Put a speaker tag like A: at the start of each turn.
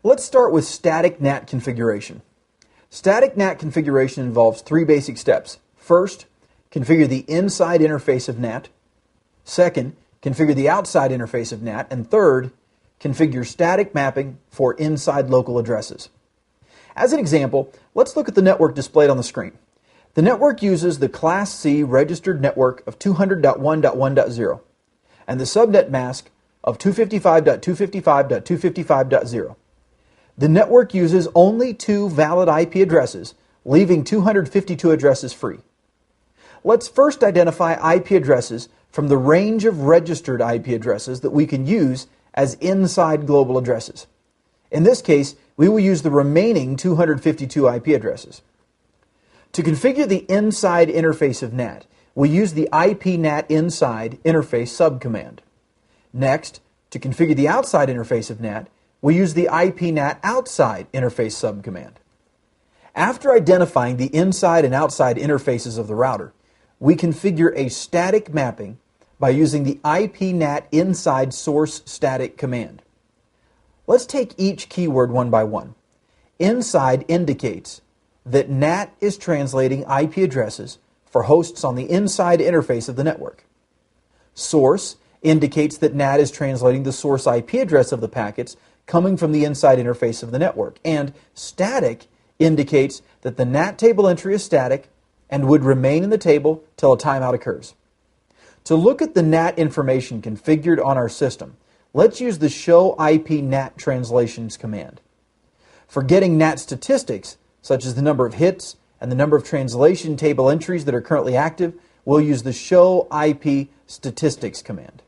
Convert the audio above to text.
A: Let's start with static NAT configuration. Static NAT configuration involves three basic steps. First, configure the inside interface of NAT. Second, configure the outside interface of NAT. And third, configure static mapping for inside local addresses. As an example, let's look at the network displayed on the screen. The network uses the Class C registered network of 200.1.1.0 and the subnet mask of 255.255.255.0. The network uses only 2 valid IP addresses, leaving 252 addresses free. Let's first identify IP addresses from the range of registered IP addresses that we can use as inside global addresses. In this case, we will use the remaining 252 IP addresses. To configure the inside interface of NAT, we use the IPNAT inside interface subcommand. Next, to configure the outside interface of NAT, we use the IPNAT outside interface subcommand. After identifying the inside and outside interfaces of the router, we configure a static mapping by using the IPNAT inside source static command. Let's take each keyword one by one. Inside indicates that NAT is translating IP addresses for hosts on the inside interface of the network. Source indicates that NAT is translating the source IP address of the packets coming from the inside interface of the network. And static indicates that the NAT table entry is static and would remain in the table till a timeout occurs. To look at the NAT information configured on our system, let's use the show IP NAT translations command. For getting NAT statistics, such as the number of hits and the number of translation table entries that are currently active, we'll use the show IP statistics command.